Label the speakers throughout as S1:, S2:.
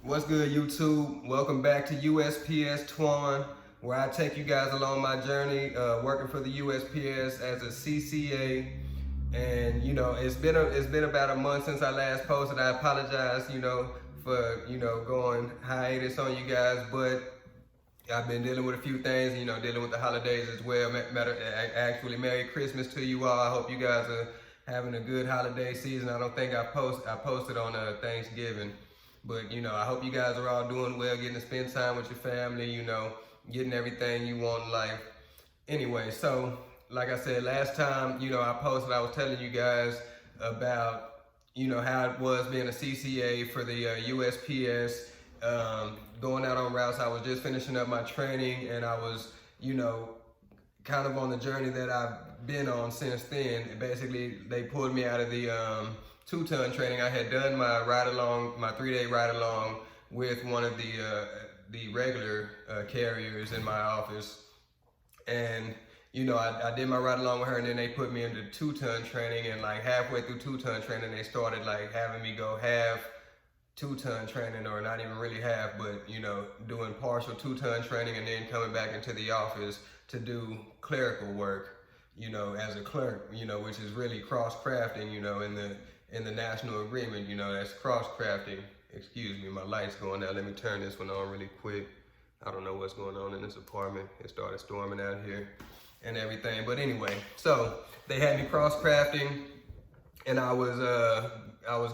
S1: What's good, YouTube? Welcome back to USPS Twan, where I take you guys along my journey working for the USPS as a CCA. And it's been about a month since I last posted. I apologize, for going hiatus on you guys, but I've been dealing with a few things, dealing with the holidays as well. Actually, Merry Christmas to you all. I hope you guys are having a good holiday season. I don't think I posted on Thanksgiving. But I hope you guys are all doing well, getting to spend time with your family, getting everything you want in life. Anyway, so like I said last time, I posted, I was telling you guys about, how it was being a CCA for the USPS, going out on routes. I was just finishing up my training, and I was, kind of on the journey that I've been on since then. Basically, they pulled me out of the two-ton training. I had done my ride-along, my 3-day ride-along with one of the regular carriers in my office. And, I did my ride-along with her, and then they put me into two-ton training, and like halfway through two-ton training, they started like having me go half two-ton training, or not even really half, but, doing partial two-ton training and then coming back into the office to do clerical work, as a clerk, which is really cross-crafting, in the national agreement, that's cross-crafting. Excuse me, my light's going out. Let me turn this one on really quick. I don't know what's going on in this apartment. It started storming out here and everything. But anyway, so they had me cross-crafting, and I was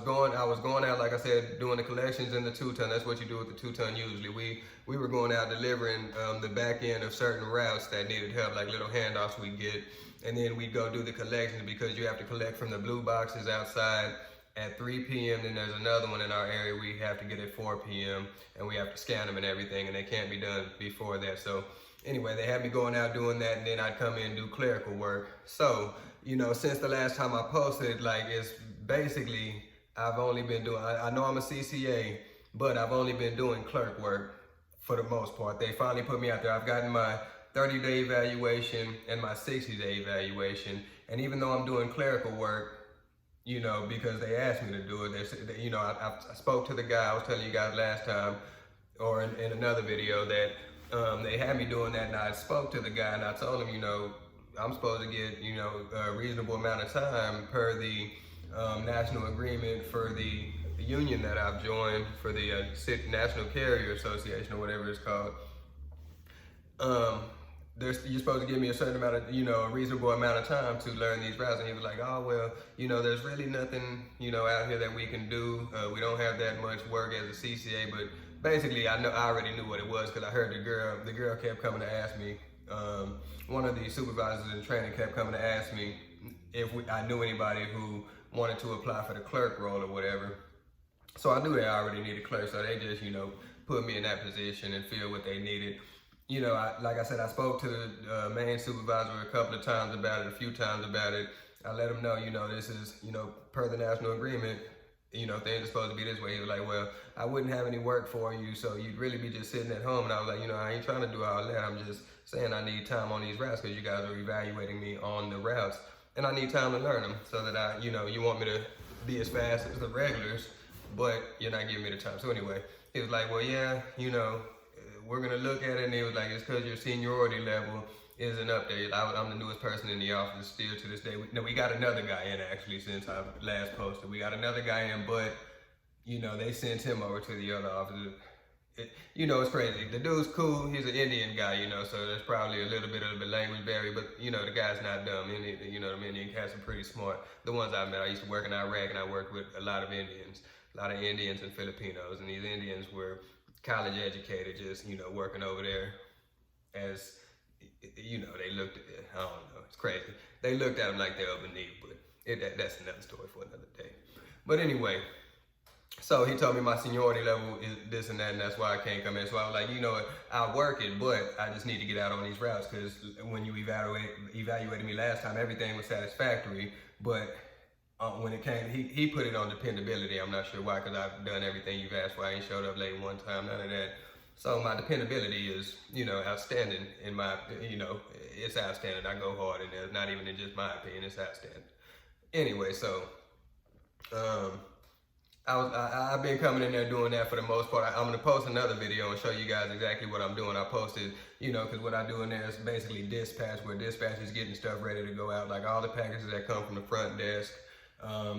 S1: going out, like I said, doing the collections in the two-ton. That's what you do with the two-ton usually. We were going out delivering the back end of certain routes that needed help, like little handoffs we get. And then we go do the collections, because you have to collect from the blue boxes outside at 3 p.m. Then there's another one in our area we have to get at 4 p.m. and we have to scan them and everything, and they can't be done before that. So anyway, they had me going out doing that, and then I'd come in and do clerical work. So, since the last time I posted, like, it's basically, I've only been doing, I know I'm a CCA, but I've only been doing clerk work for the most part. They finally put me out there. I've gotten my 30-day evaluation and my 60-day evaluation. And even though I'm doing clerical work, because they asked me to do it, I spoke to the guy I was telling you guys last time, or in another video, that they had me doing that, and I spoke to the guy and I told him, I'm supposed to get, a reasonable amount of time per the national agreement for the union that I've joined, for the National Carrier Association, or whatever it's called. You're supposed to give me a certain amount of, a reasonable amount of time to learn these routes. And he was like, oh, well, there's really nothing, out here that we can do. We don't have that much work as a CCA, but basically I already knew what it was, because I heard the girl kept coming to ask me, one of the supervisors in training kept coming to ask me if I knew anybody who wanted to apply for the clerk role or whatever. So I knew they already needed clerks, so they just, put me in that position and feel what they needed. Like I said, I spoke to the main supervisor a couple of times about it, a few times about it. I let him know, this is, per the national agreement, things are supposed to be this way. He was like, well, I wouldn't have any work for you, so you'd really be just sitting at home. And I was like, I ain't trying to do all that. I'm just saying I need time on these routes, because you guys are evaluating me on the routes, and I need time to learn them, so that you want me to be as fast as the regulars, but you're not giving me the time. So anyway, he was like, well, yeah, we're gonna look at it. And he was like, it's because your seniority level isn't up there. I'm the newest person in the office still to this day. We got another guy in, actually, since I last posted. We got another guy in, but they sent him over to the other office. It's crazy. The dude's cool. He's an Indian guy, so there's probably a little bit of a language barrier, but the guy's not dumb. The Indian cats are pretty smart. The ones I met, I used to work in Iraq, and I worked with a lot of Indians and Filipinos, and these Indians were college educated, just, working over there as, they looked at it. I don't know, it's crazy. They looked at them like they were beneath, but that's another story for another day. But anyway, so he told me my seniority level is this and that, and that's why I can't come in. So I was like, I'll work it, but I just need to get out on these routes, because when you evaluated me last time, everything was satisfactory, but when it came, he put it on dependability. I'm not sure why, because I've done everything you've asked for. I ain't showed up late one time, none of that. So my dependability is, outstanding in my, it's outstanding. I go hard, and it's not even in just my opinion, it's outstanding. Anyway, so I've been coming in there doing that for the most part. I'm gonna post another video and show you guys exactly what I'm doing. I posted, you know, because what I do in there is basically dispatch, where dispatch is getting stuff ready to go out, like all the packages that come from the front desk.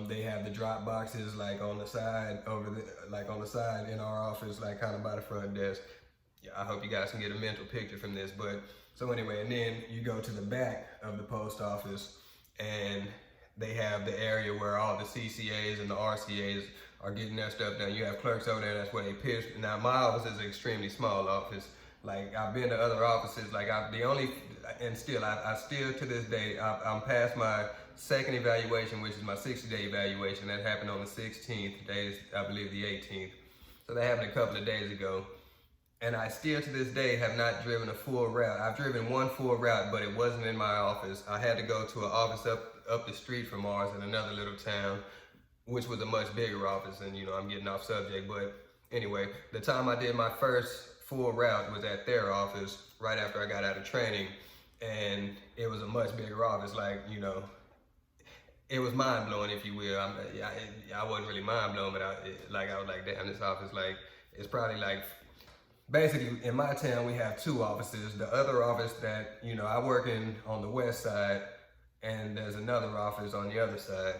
S1: They have the drop boxes like on the side on the side in our office, like kind of by the front desk. Yeah, I hope you guys can get a mental picture from this. But so anyway, and then you go to the back of the post office, and they have the area where all the CCAs and the RCAs are getting their stuff done. You have clerks over there, that's where they pitch. Now my office is an extremely small office. Like I've been to other offices, like I still to this day, I'm past my second evaluation, which is my 60-day evaluation. That happened on the 16th, today is, I believe, the 18th. So that happened a couple of days ago. And I still to this day have not driven a full route. I've driven one full route, but it wasn't in my office. I had to go to an office up the street from ours in another little town, which was a much bigger office, and you know, I'm getting off subject, but anyway, the time I did my first full route was at their office right after I got out of training, and it was a much bigger office. Like, you know, it was mind-blowing, if you will. I wasn't really mind-blown, but I was like, damn, this office, like, it's probably like, basically in my town we have two offices. The other office that, you know, I work in on the west side, and there's another office on the other side.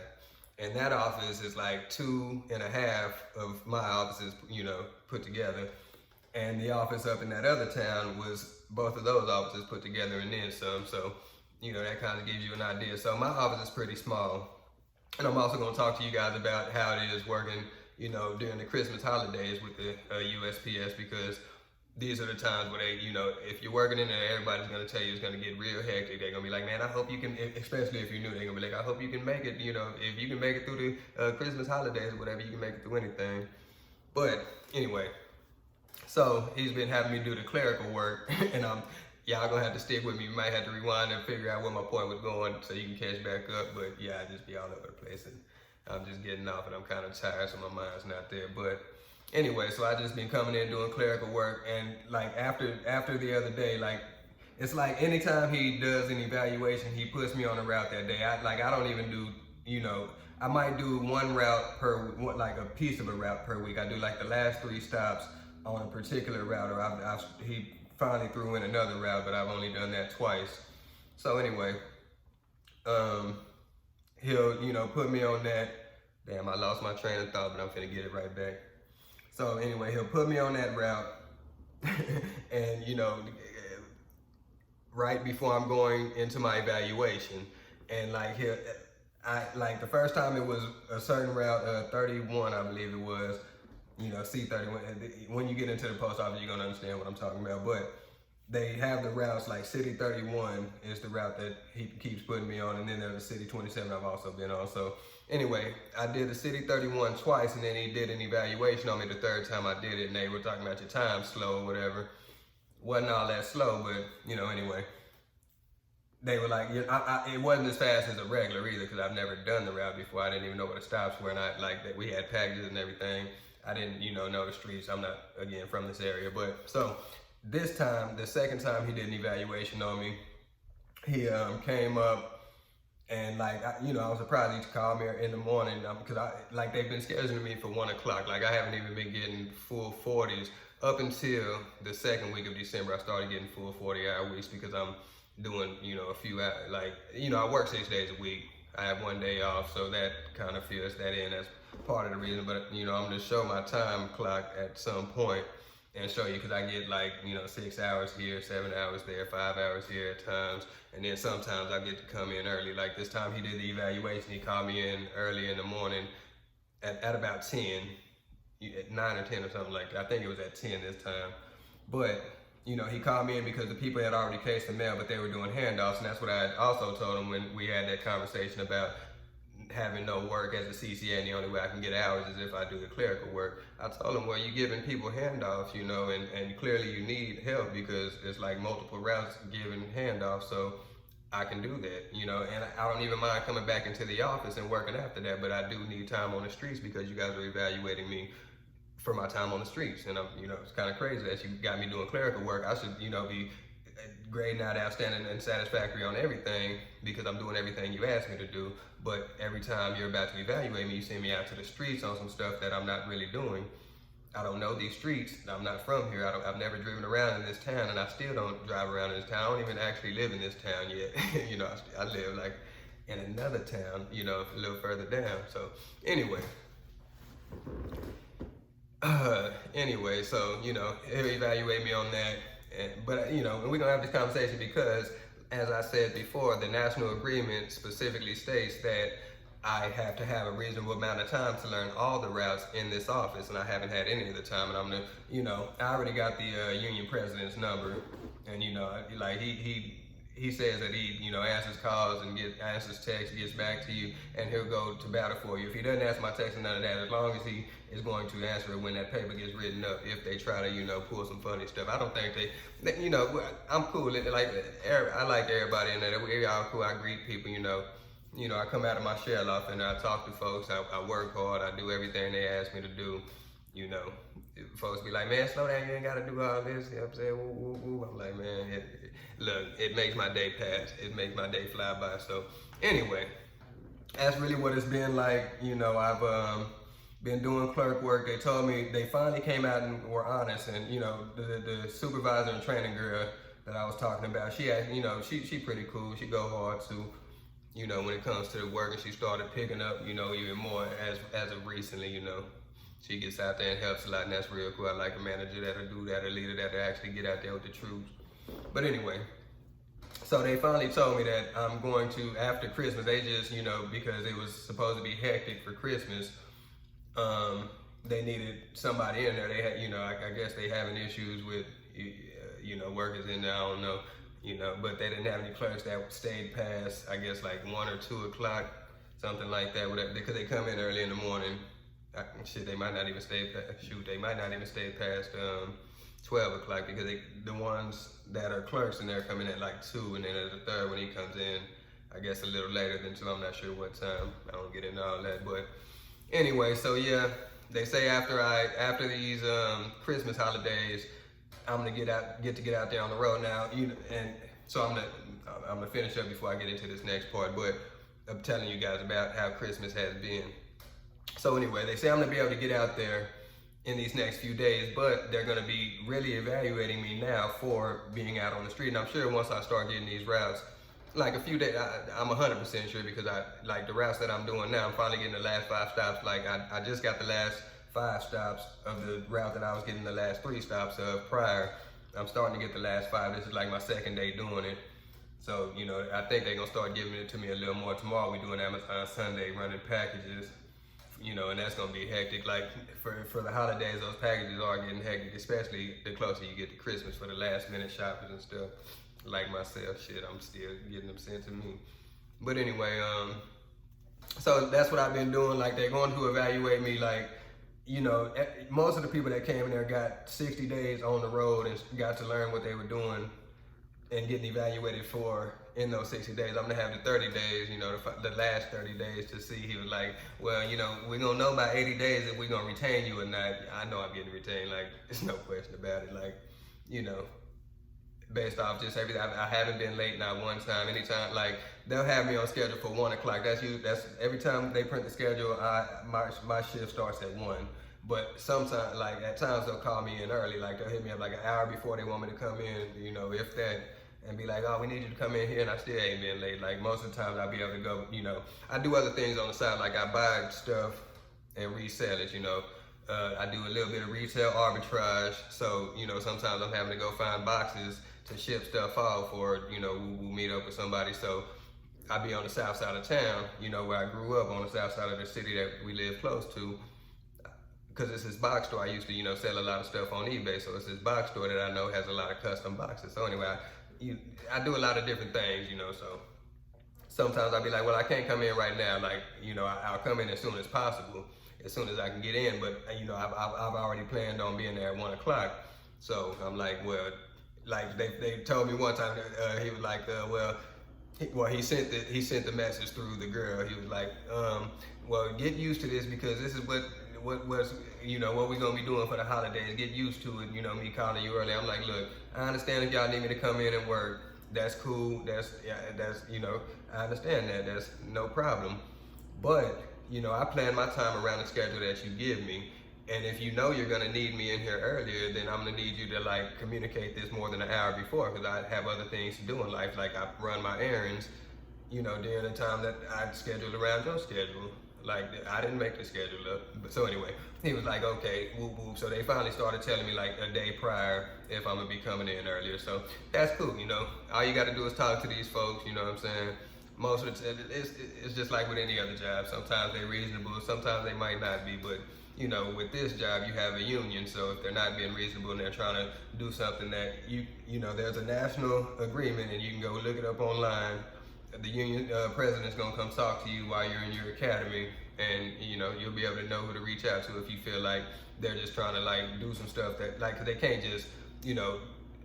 S1: And that office is like 2.5 of my offices, you know, put together. And the office up in that other town was both of those offices put together and then some. So, you know, that kind of gives you an idea. So my office is pretty small. And I'm also going to talk to you guys about how it is working, you know, during the Christmas holidays with the USPS, because these are the times where they, you know, if you're working in there, everybody's going to tell you it's going to get real hectic. They're going to be like, man, I hope you can, especially if you're new, they're going to be like, I hope you can make it, you know, if you can make it through the Christmas holidays or whatever, you can make it through anything. But anyway, so he's been having me do the clerical work, and y'all going to have to stick with me. You might have to rewind and figure out where my point was going so you can catch back up. But yeah, I just be all over the place, and I'm just getting off, and I'm kind of tired, so my mind's not there. But anyway, so I just been coming in doing clerical work, and like after the other day, like it's like anytime he does an evaluation, he puts me on a route that day. I don't even do, you know, I might do one route like a piece of a route per week. I do like the last 3 stops on a particular route, or he finally threw in another route, but I've only done that twice. So anyway, he'll, you know, put me on that. Damn, I lost my train of thought, but I'm finna get it right back. So anyway, he'll put me on that route, and you know, right before I'm going into my evaluation, and like like the first time it was a certain route, 31, I believe it was, you know, C31. When you get into the post office, you're gonna understand what I'm talking about. But they have the routes, like City 31 is the route that he keeps putting me on, and then there's the City 27 I've also been on. So anyway, I did the City 31 twice, and then he did an evaluation on me the third time I did it, and they were talking about your time slow or whatever. Wasn't all that slow, but you know, anyway. They were like, it wasn't as fast as a regular either, because I've never done the route before. I didn't even know where the stops were, and that we had packages and everything. I didn't, you know the streets. I'm not, again, from this area. But so this time, the second time he did an evaluation on me, he came up, and like, I was surprised he called me in the morning, because they've been scheduling me for 1 o'clock. Like, I haven't even been getting full 40s up until the second week of December. I started getting full 40-hour weeks, because I'm doing, a few hours, I work 6 days a week. I have 1 day off, so that kind of fills that in. That's part of the reason. But I'm gonna show my time clock at some point and show you, because I get 6 hours here, 7 hours there, 5 hours here at times, and then sometimes I get to come in early. Like this time he did the evaluation, he called me in early in the morning at about 10, at 9 or 10 or something like that. I think it was at 10 this time. But he called me in because the people had already cased the mail, but they were doing handoffs, and that's what I had also told him when we had that conversation about having no work as a CCA, and the only way I can get hours is if I do the clerical work. I told him, well, you're giving people handoffs, and clearly you need help, because there's like multiple routes giving handoffs, so I can do that, and I don't even mind coming back into the office and working after that, but I do need time on the streets, because you guys are evaluating me for my time on the streets. And I'm, it's kind of crazy that you got me doing clerical work. I should, be grading out outstanding and satisfactory on everything because I'm doing everything you asked me to do. But every time you're about to evaluate me, you send me out to the streets on some stuff that I'm not really doing. I don't know these streets. I'm not from here. I've never driven around in this town, and I still don't drive around in this town. I don't even actually live in this town yet. You know, I live like in another town, you know, a little further down. So anyway, so, you know, he'll evaluate me on that. But, you know, we're going to have this conversation because, as I said before, the national agreement specifically states that I have to have a reasonable amount of time to learn all the routes in this office, and I haven't had any of the time. And I'm gonna, you know, I already got the union president's number, and you know, like he says that he, you know, answers calls and answers texts, gets back to you, and he'll go to battle for you. If he doesn't answer my text and none of that, as long as he is going to answer it when that paper gets written up, if they try to, you know, pull some funny stuff. I don't think they you know, I'm cool. Like, I like everybody in there. We all cool. I greet people, you know. You know, I come out of my shell often, I talk to folks, I work hard, I do everything they ask me to do. You know, folks be like, man, slow down, you ain't gotta do all this. You know what I'm saying? Woo, woo, woo. I'm like, man, look, it makes my day pass. It makes my day fly by. So anyway, that's really what it's been like. You know, I've been doing clerk work. They told me, they finally came out and were honest. And, you know, the supervisor and training girl that I was talking about, she had, you know, she pretty cool. She go hard too. You know, when it comes to the work, and she started picking up, you know, even more as of recently, you know. She gets out there and helps a lot, and that's real cool. I like a manager that'll do that, a leader that'll actually get out there with the troops. But anyway, so they finally told me that I'm going to, after Christmas, they just, you know, because it was supposed to be hectic for Christmas, they needed somebody in there. They had, you know, I guess they having issues with, you know, workers in there, I don't know. You know, but they didn't have any clerks that stayed past, I guess, like 1 or 2 o'clock, something like that, because they come in early in the morning. Shit, they might not even stay, they might not even stay past 12 o'clock, because the ones that are clerks in there come in at like 2, and then at the third when he comes in, I guess a little later than 2, I'm not sure what time. I don't get into all that, but anyway, so yeah, they say after these Christmas holidays, I'm gonna get out there on the road now, you know, and so I'm gonna finish up before I get into this next part. But I'm telling you guys about how Christmas has been. So anyway, they say I'm gonna be able to get out there in these next few days, but they're gonna be really evaluating me now for being out on the street. And I'm sure once I start getting these routes, like a few days, I'm 100% sure, because I like the routes that I'm doing now. I'm finally getting the last 5 stops. Like I just got the last 5 stops of the route that I was getting the last 3 stops of prior. I'm starting to get the last 5. This is like my second day doing it. So, you know, I think they're gonna start giving it to me a little more tomorrow. We're doing Amazon Sunday running packages, you know, and that's gonna be hectic. Like for the holidays, those packages are getting hectic, especially the closer you get to Christmas for the last minute shoppers and stuff. Like myself, shit, I'm still getting them sent to me. But anyway, so that's what I've been doing. Like, they're going to evaluate me, like, you know, most of the people that came in there got 60 days on the road and got to learn what they were doing and getting evaluated for in those 60 days. I'm gonna have the 30 days, you know, the last 30 days to see. He was like, well, you know, we're gonna know by 80 days if we're gonna retain you or not. I know I'm getting retained, like, there's no question about it. Like, you know, based off just everything, I haven't been late not one time. Anytime, like, they'll have me on schedule for 1 o'clock. That's every time they print the schedule, my shift starts at 1. But sometimes, like, at times they'll call me in early. Like, they'll hit me up like an hour before they want me to come in, you know, if that, and be like, oh, we need you to come in here, and I still ain't been late. Like, most of the times I'll be able to go, you know, I do other things on the side. Like, I buy stuff and resell it, you know. I do a little bit of retail arbitrage. So, you know, sometimes I'm having to go find boxes to ship stuff off, or, you know, we'll meet up with somebody. So I'll be on the south side of town, you know, where I grew up, on the south side of the city that we live close to. Because it's this box store. I used to, you know, sell a lot of stuff on eBay. So it's this box store that I know has a lot of custom boxes. So anyway, I do a lot of different things, you know. So sometimes I'll be like, well, I can't come in right now. Like, you know, I'll come in as soon as possible, as soon as I can get in. But, you know, I've already planned on being there at 1 o'clock. So I'm like, well, like they told me one time, he was like, he sent the message through the girl. He was like, well, get used to this, because this is what's, you know, what we gonna be doing for the holidays. Get used to it, you know, me calling you early. I'm like, look, I understand if y'all need me to come in and work. That's cool. That's, you know, I understand that. That's no problem. But, you know, I plan my time around the schedule that you give me. And if you know you're gonna need me in here earlier, then I'm gonna need you to like communicate this more than an hour before, because I have other things to do in life. Like I run my errands, you know, during the time that I'd scheduled around your schedule. Like I didn't make the schedule up. But so anyway, he was like, okay, whoop whoop. So they finally started telling me like a day prior if I'm gonna be coming in earlier. So that's cool, you know. All you gotta do is talk to these folks, you know what I'm saying? Most of the time, it's just like with any other job. Sometimes they're reasonable, sometimes they might not be, but you know, with this job, you have a union, so if they're not being reasonable and they're trying to do something that you know, there's a national agreement, and you can go look it up online. The union president's gonna come talk to you while you're in your academy, and you know, you'll be able to know who to reach out to if you feel like they're just trying to like do some stuff that like, 'cause they can't just, you know,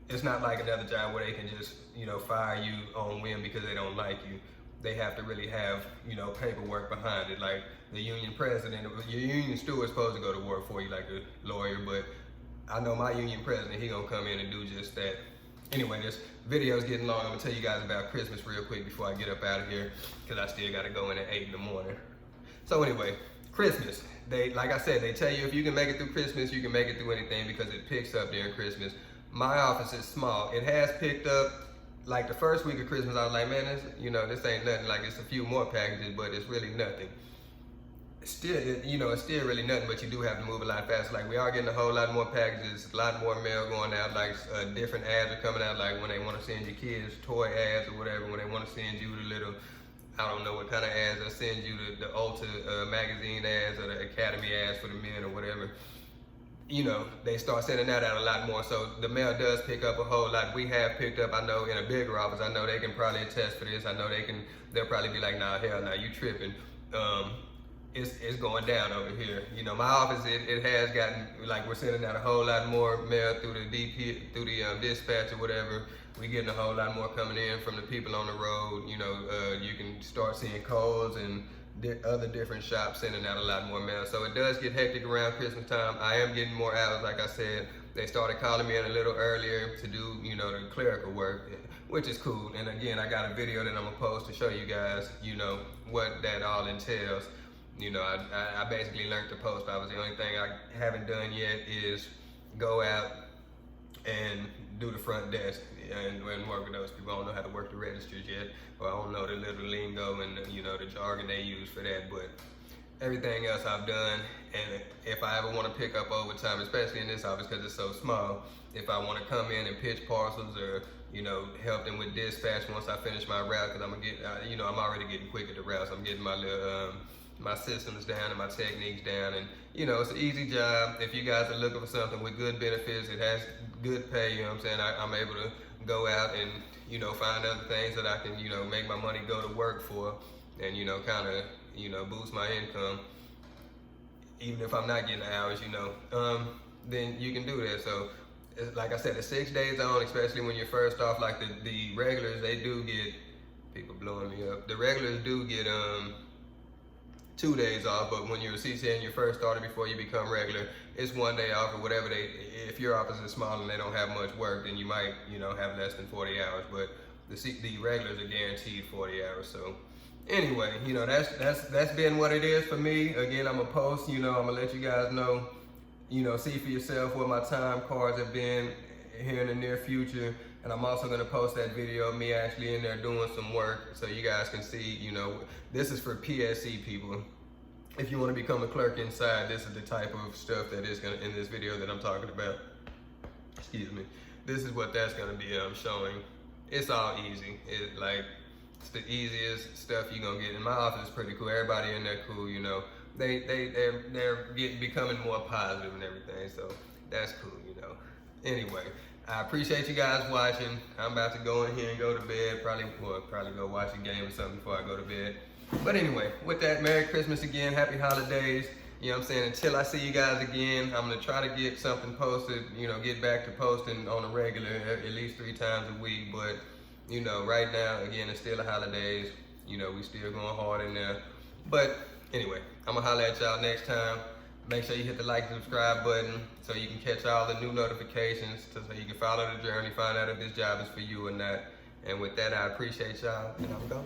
S1: it's not like another job where they can just, you know, fire you on whim because they don't like you. They have to really have, you know, paperwork behind it. Like the union president, your union steward's supposed to go to work for you like a lawyer, but I know my union president, he gonna come in and do just that. Anyway, this video is getting long. I'm gonna tell you guys about Christmas real quick before I get up out of here, because I still gotta go in at 8 in the morning. So anyway, Christmas. They, like I said, they tell you if you can make it through Christmas, you can make it through anything because it picks up during Christmas. My office is small. It has picked up. Like the first week of Christmas, I was like, man, this, you know, this ain't nothing. Like it's a few more packages, but it's really nothing. Still, you know, it's still really nothing, but you do have to move a lot faster. Like we are getting a whole lot more packages, a lot more mail going out, like different ads are coming out, like when they want to send your kids toy ads or whatever, when they want to send you the little, I don't know what kind of ads, they'll send you the Ulta magazine ads or the Academy ads for the men or whatever. You know, they start sending that out a lot more. So the mail does pick up a whole lot. We have picked up, I know in a bigger office, I know they can probably attest for this. I know they'll probably be like, nah, hell nah, you tripping. It's going down over here. You know, my office, it has gotten, like we're sending out a whole lot more mail through the dispatch or whatever. We getting a whole lot more coming in from the people on the road. You know, you can start seeing Kohl's and other different shops sending out a lot more mail. So it does get hectic around Christmas time. I am getting more hours, like I said. They started calling me in a little earlier to do, you know, the clerical work, which is cool. And again, I got a video that I'm gonna post to show you guys, you know, what that all entails. You know, I basically learned to post. The only thing I haven't done yet is go out and do the front desk and work with those people. I don't know how to work the registers yet, or I don't know the little lingo and you know, the jargon they use for that, but everything else I've done. And if I ever want to pick up overtime, especially in this office because it's so small, if I want to come in and pitch parcels or, you know, help them with dispatch once I finish my route, because I'm gonna get, you know, I'm already getting quick at the routes. I'm getting my little my systems down and my techniques down, and you know, it's an easy job. If you guys are looking for something with good benefits, it has good pay, you know what I'm saying? I'm able to go out and, you know, find other things that I can, you know, make my money go to work for, and, you know, kind of, you know, boost my income, even if I'm not getting hours, you know, then you can do that. So, like I said, the 6 days on, especially when you're first off, like the regulars, they do get, people blowing me up, the regulars do get 2 days off, but when you're a CCA and you first started before you become regular, it's 1 day off or whatever. If your office is small and they don't have much work, then you might, you know, have less than 40 hours, but the regulars are guaranteed 40 hours. So anyway, you know, that's been what it is for me. Again, I'm gonna post, you know, I'm gonna let you guys know, you know, see for yourself what my time cards have been here in the near future. And I'm also gonna post that video of me actually in there doing some work so you guys can see, you know, this is for PSC people. If you wanna become a clerk inside, this is the type of stuff that is gonna, in this video that I'm talking about, excuse me, this is what that's gonna be showing. It's all easy. It's the easiest stuff you're gonna get. And my office is pretty cool. Everybody in there cool, you know. They're becoming more positive and everything, so that's cool, you know. Anyway, I appreciate you guys watching. I'm about to go in here and go to bed. Probably go watch a game or something before I go to bed. But anyway, with that, Merry Christmas again, Happy Holidays. You know what I'm saying? Until I see you guys again, I'm gonna try to get something posted, you know, get back to posting on a regular, at least 3 times a week. But, you know, right now, again, it's still the holidays. You know, we still going hard in there. But anyway, I'm gonna holler at y'all next time. Make sure you hit the like and subscribe button so you can catch all the new notifications, so you can follow the journey, find out if this job is for you or not. And with that, I appreciate y'all, and I'm gone.